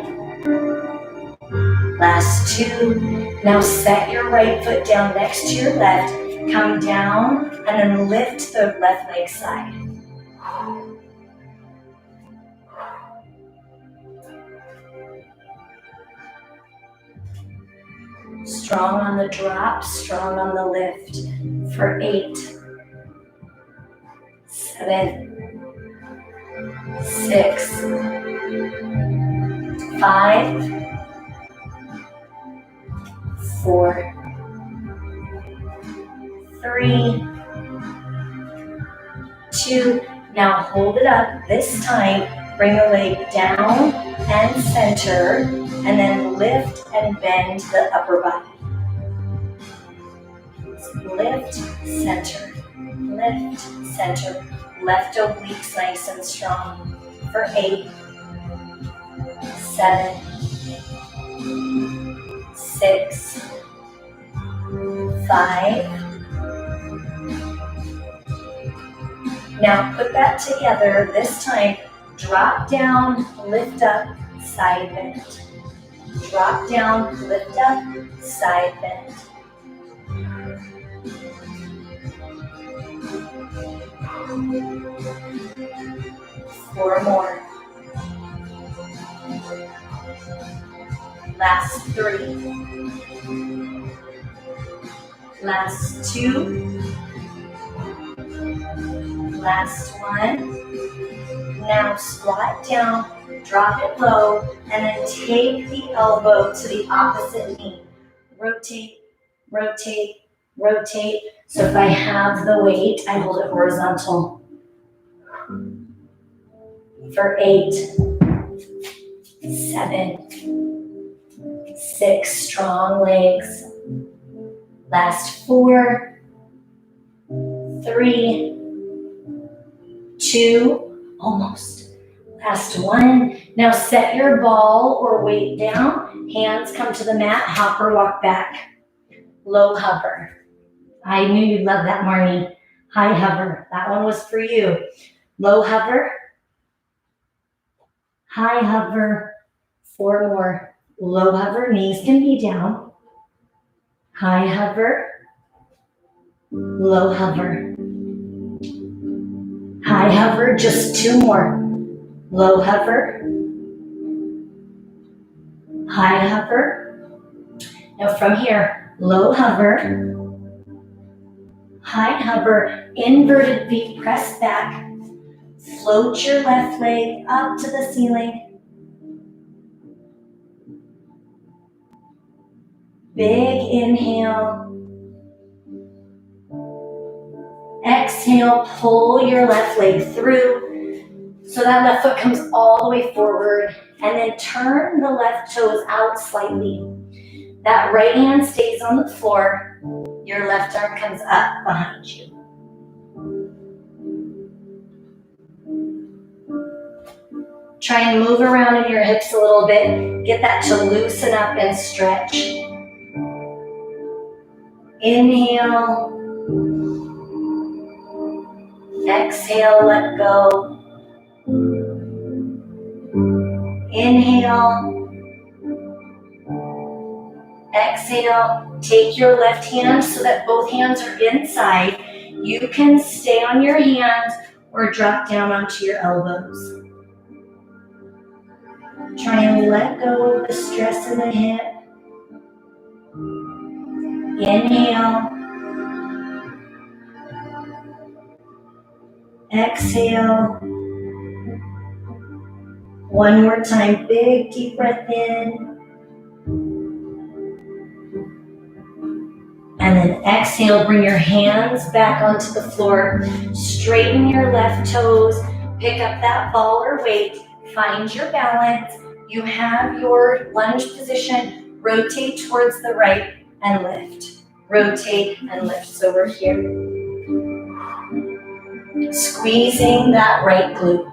last 2. Now set your right foot down next to your left, come down, and then lift the left leg side. Strong on the drop, strong on the lift for 8, 7, 6, 5, 4, 3, 2. Now hold it up. This time, bring the leg down and center, and then lift and bend the upper body. Lift, center, lift, center. Left obliques nice and strong for 8, 7, 6, 5. Now put that together. This time, drop down, lift up, side bend. Drop down, lift up, side bend. Four more. Last 3. Last 2. Last 1. Now squat down, drop it low, and then take the elbow to the opposite knee. Rotate, rotate, rotate. So if I have the weight, I hold it horizontal. For 8, 7, 6, strong legs. Last 4, 3, 2, almost. Last 1. Now set your ball or weight down. Hands come to the mat, hop or walk back. Low hover. I knew you'd love that, Marnie. High hover. That one was for you. Low hover. High hover. 4 more. Low hover. Knees can be down. High hover. Low hover. High hover. Just 2 more. Low hover. High hover. Now from here, low hover. High hover, inverted V, press back. Float your left leg up to the ceiling. Big inhale. Exhale, pull your left leg through. So that left foot comes all the way forward. And then turn the left toes out slightly. That right hand stays on the floor. Your left arm comes up behind you. Try and move around in your hips a little bit. Get that to loosen up and stretch. Inhale. Exhale, let go. Inhale. Exhale, take your left hand so that both hands are inside. You can stay on your hands or drop down onto your elbows. Try and let go of the stress in the hip. Inhale. Exhale. One more time, big deep breath in. And then exhale, bring your hands back onto the floor. Straighten your left toes. Pick up that ball or weight. Find your balance. You have your lunge position. Rotate towards the right and lift. Rotate and lift. So we're here. Squeezing that right glute.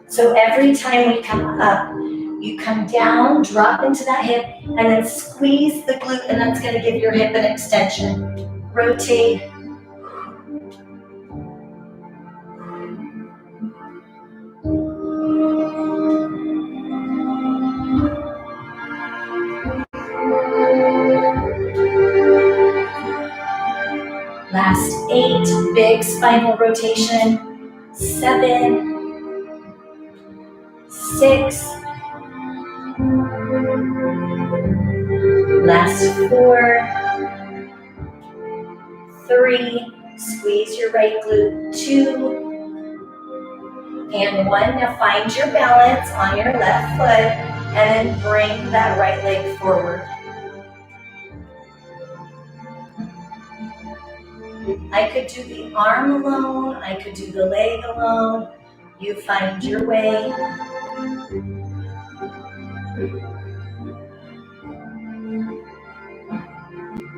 So every time we come up, you come down, drop into that hip, and then squeeze the glute, and that's going to give your hip an extension. Rotate. Last 8, big spinal rotation. 7, 6, last 4, 3, squeeze your right glute, 2, and 1. Now find your balance on your left foot and then bring that right leg forward. I could do the arm alone, I could do the leg alone. You find your way.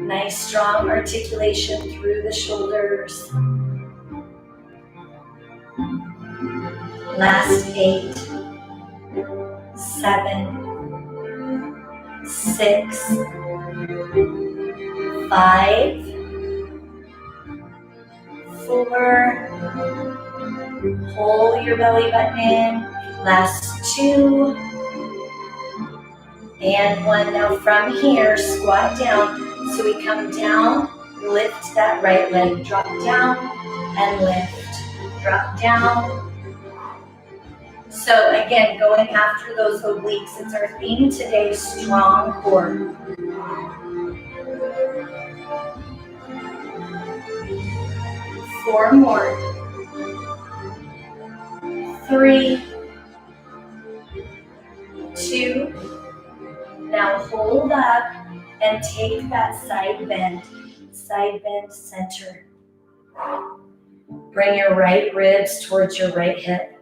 Nice strong articulation through the shoulders. Last 8, 7, 6, 5, 4, pull your belly button in. Last 2, and 1. Now from here, squat down. So we come down, lift that right leg, drop down and lift, drop down. So again, going after those obliques, it's our theme today, strong core. 4 more. 3, 2, now hold up and take that side bend center. Bring your right ribs towards your right hip.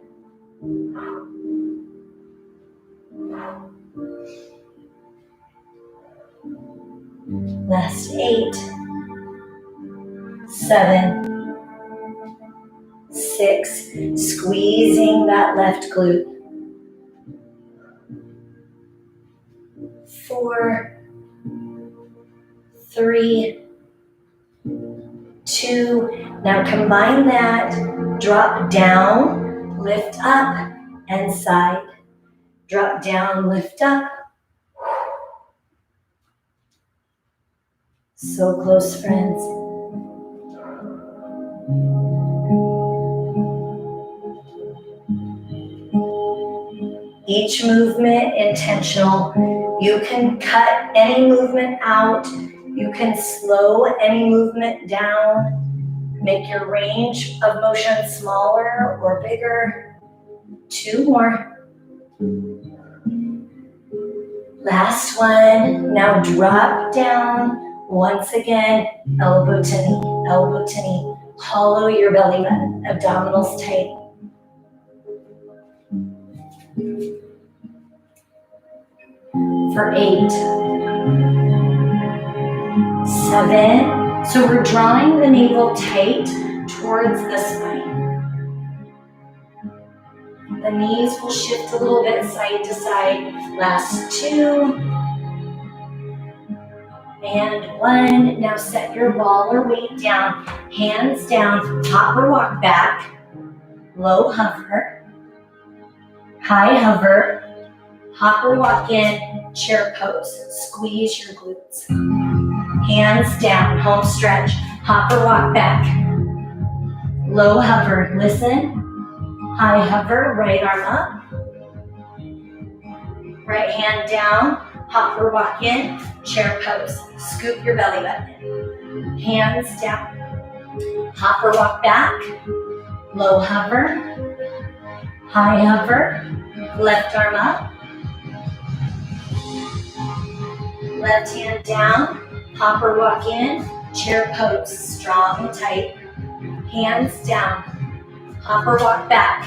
Last 8, 7, 6, squeezing that left glute. 4, 3, 2, now combine that, drop down, lift up, and side. Drop down, lift up. So close, friends. Each movement intentional. You can cut any movement out. You can slow any movement down. Make your range of motion smaller or bigger. 2 more. Last one. Now drop down. Once again, elbow to knee, elbow to knee. Hollow your belly button, abdominals tight. For 8, 7, so we're drawing the navel tight towards the spine. The knees will shift a little bit side to side. Last 2, and 1. Now set your ball or weight down, hands down, hop or walk back, low hover, high hover, hop or walk in, chair pose, squeeze your glutes. Hands down, home stretch, hop or walk back, low hover, listen, high hover, right arm up, right hand down, hop or walk in, chair pose, scoop your belly button, hands down, hop or walk back, low hover, high hover, left arm up, left hand down, hop or walk in, chair pose, strong and tight, hands down, hop or walk back,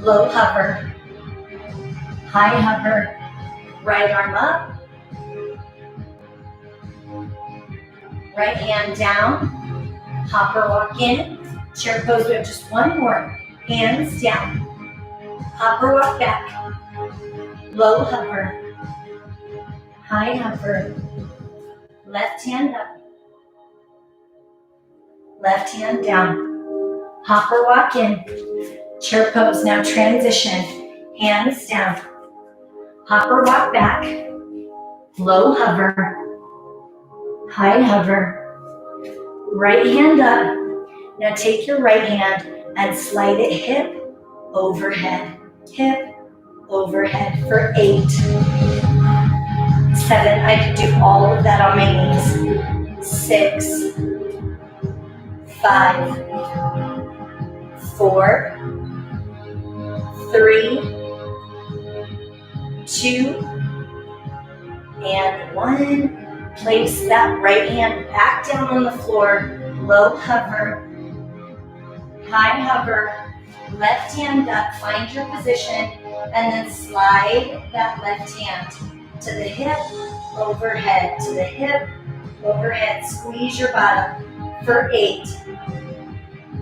low hover, high hover, right arm up, right hand down, hop or walk in, chair pose. We have just 1 more, hands down, hop or walk back, low hover, high hover, left hand up, left hand down, hop or walk in, chair pose. Now transition, hands down, hop or walk back, low hover, high hover, right hand up. Now take your right hand and slide it hip overhead for 8, 7, I could do all of that on my knees, 6, 5, 4, 3, 2, and 1. Place that right hand back down on the floor, low hover, high hover, left hand up, find your position, and then slide that left hand to the hip, overhead, to the hip, overhead. Squeeze your bottom for 8,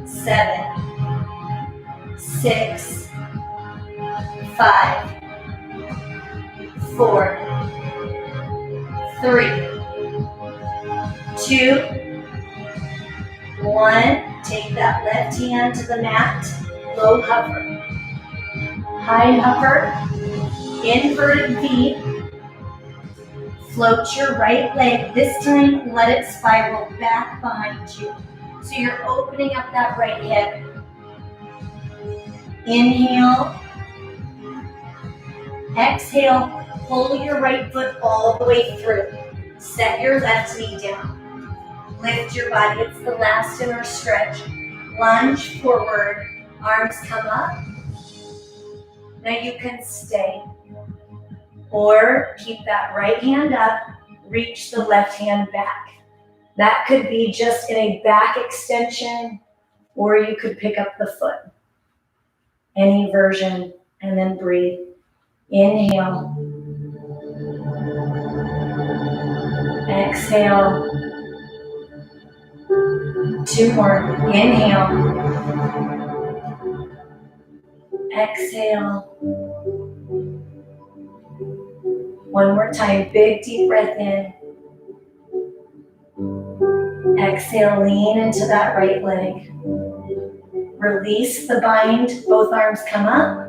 7, 6, 5, 4, 3, 2, 1. Take that left hand to the mat. Low hover. High hover. Inverted V. Float your right leg. This time, let it spiral back behind you. So you're opening up that right hip. Inhale. Exhale. Pull your right foot all the way through. Set your left knee down. Lift your body. It's the last inner stretch. Lunge forward. Arms come up. Now you can stay. Or keep that right hand up. Reach the left hand back. That could be just in a back extension, or you could pick up the foot. Any version, and then breathe. Inhale. Exhale. 2 more. Inhale. Exhale. One more time. Big deep breath in. Exhale. Lean into that right leg. Release the bind. Both arms come up.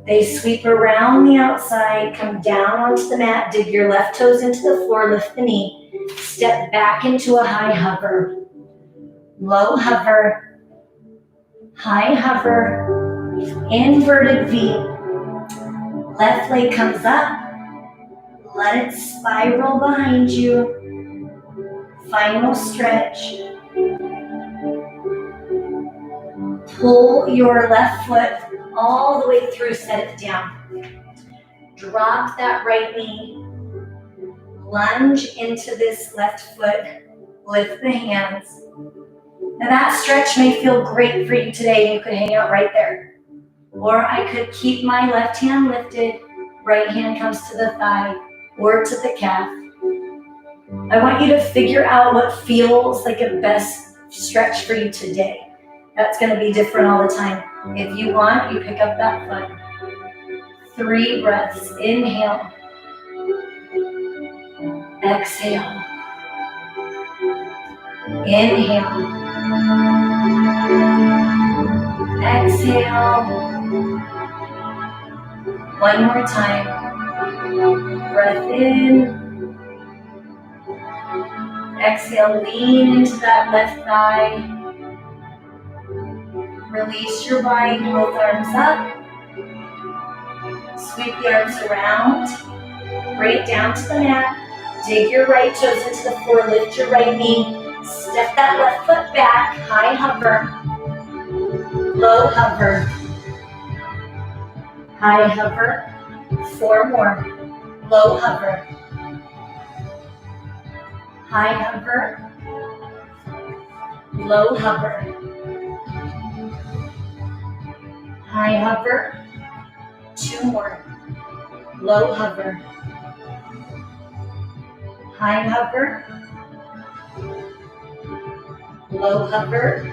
They sweep around the outside. Come down onto the mat. Dig your left toes into the floor. Lift the knee. Step back into a high hover. Low hover. High hover. Inverted V. Left leg comes up. Let it spiral behind you. Final stretch. Pull your left foot all the way through, set it down. Drop that right knee. Lunge into this left foot. Lift the hands. Now that stretch may feel great for you today. You could hang out right there. Or I could keep my left hand lifted. Right hand comes to the thigh or to the calf. I want you to figure out what feels like a best stretch for you today. That's going to be different all the time. If you want, you pick up that foot. 3 breaths. Inhale. Exhale. Inhale. Exhale. One more time. Breath in. Exhale, lean into that left thigh. Release your body, both arms up. Sweep the arms around. Bring it down to the mat. Dig your right toes into the floor. Lift your right knee. Step that left foot back. High hover. Low hover. High hover. 4 more. Low hover. High hover. Low hover. High hover. 2 more. Low hover. High hover. Low hover.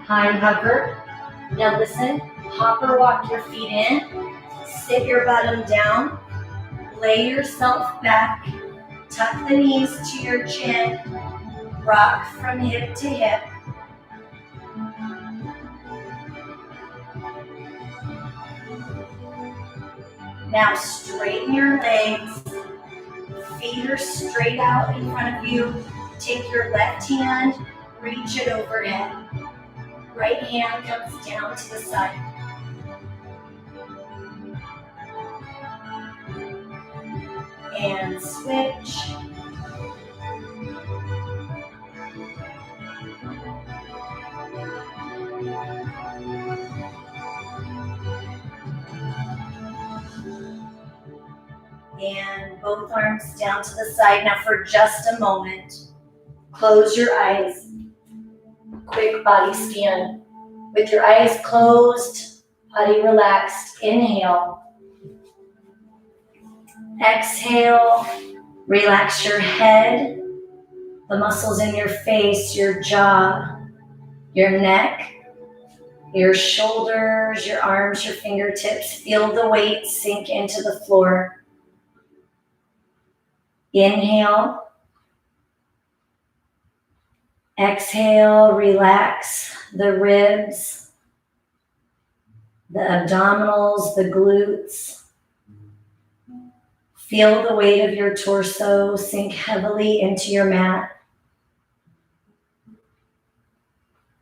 High hover. Now listen, hop or walk your feet in. Sit your bottom down. Lay yourself back. Tuck the knees to your chin. Rock from hip to hip. Now straighten your legs. Feet are straight out in front of you. Take your left hand, reach it overhead. Right hand comes down to the side. And switch. And both arms down to the side. Now for just a moment, close your eyes. Quick body scan. With your eyes closed, body relaxed. Inhale. Exhale. Relax your head, the muscles in your face, your jaw, your neck, your shoulders, your arms, your fingertips. Feel the weight sink into the floor. Inhale. Exhale, relax the ribs, the abdominals, the glutes. Feel the weight of your torso sink heavily into your mat.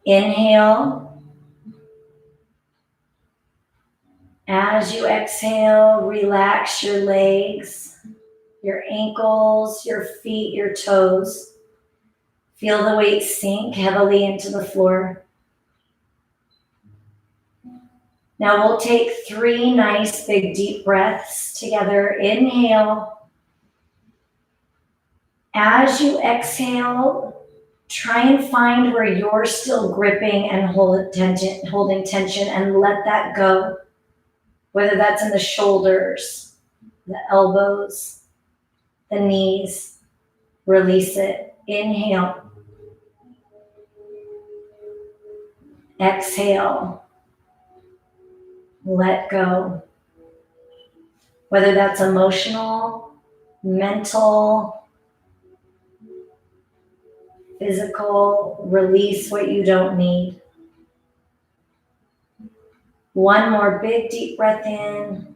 Inhale. As you exhale, relax your legs, your ankles, your feet, your toes. Feel the weight sink heavily into the floor. Now we'll take 3 nice big deep breaths together. Inhale. As you exhale, try and find where you're still gripping and holding tension, and let that go. Whether that's in the shoulders, the elbows, the knees, release it. Inhale. Exhale. Let go. Whether that's emotional, mental, physical, release what you don't need. One more big deep breath in.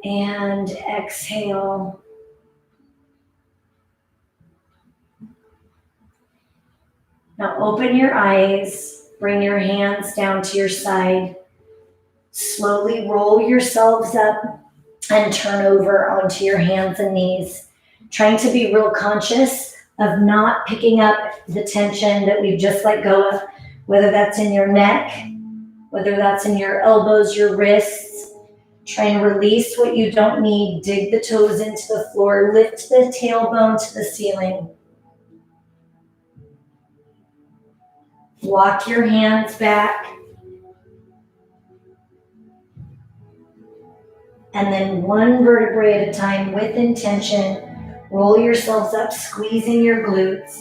And exhale. Now open your eyes, bring your hands down to your side. Slowly roll yourselves up and turn over onto your hands and knees, trying to be real conscious of not picking up the tension that we've just let go of, whether that's in your neck, whether that's in your elbows, your wrists. Try and release what you don't need. Dig the toes into the floor. Lift the tailbone to the ceiling. Walk your hands back. And then one vertebrae at a time with intention. Roll yourselves up, squeezing your glutes,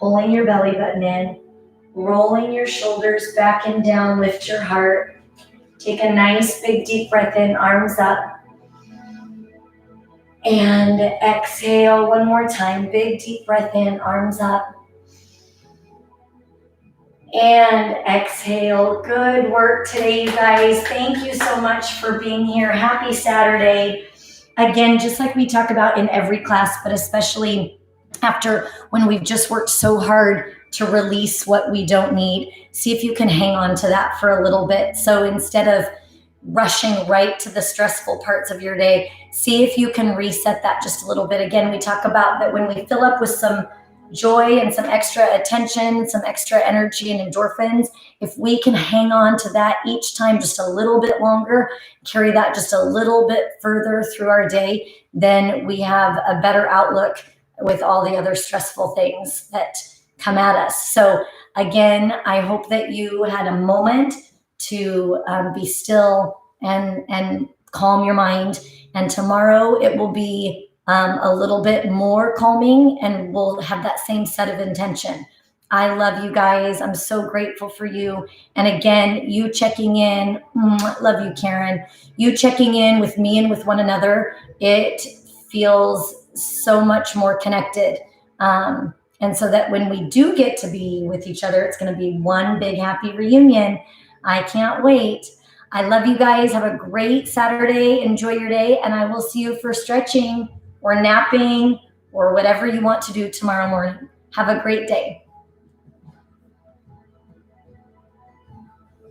pulling your belly button in, rolling your shoulders back and down, lift your heart. Take a nice big deep breath in, arms up. And exhale one more time. Big deep breath in, arms up. And exhale. Good work today, you guys. Thank you so much for being here. Happy Saturday. Again, just like we talk about in every class, but especially after when we've just worked so hard to release what we don't need, see if you can hang on to that for a little bit. So instead of rushing right to the stressful parts of your day, see if you can reset that just a little bit. Again, we talk about that when we fill up with some joy and some extra attention, some extra energy and endorphins, if we can hang on to that each time just a little bit longer, carry that just a little bit further through our day, then we have a better outlook with all the other stressful things that come at us. So again, I hope that you had a moment to be still and calm your mind. And tomorrow it will be a little bit more calming, and we'll have that same set of intention. I love you guys. I'm so grateful for you. And again, you checking in, love you, Karen. You checking in with me and with one another, it feels so much more connected. And so that when we do get to be with each other, it's going to be one big happy reunion. I can't wait. I love you guys. Have a great Saturday. Enjoy your day. And I will see you for stretching or napping or whatever you want to do tomorrow morning. Have a great day.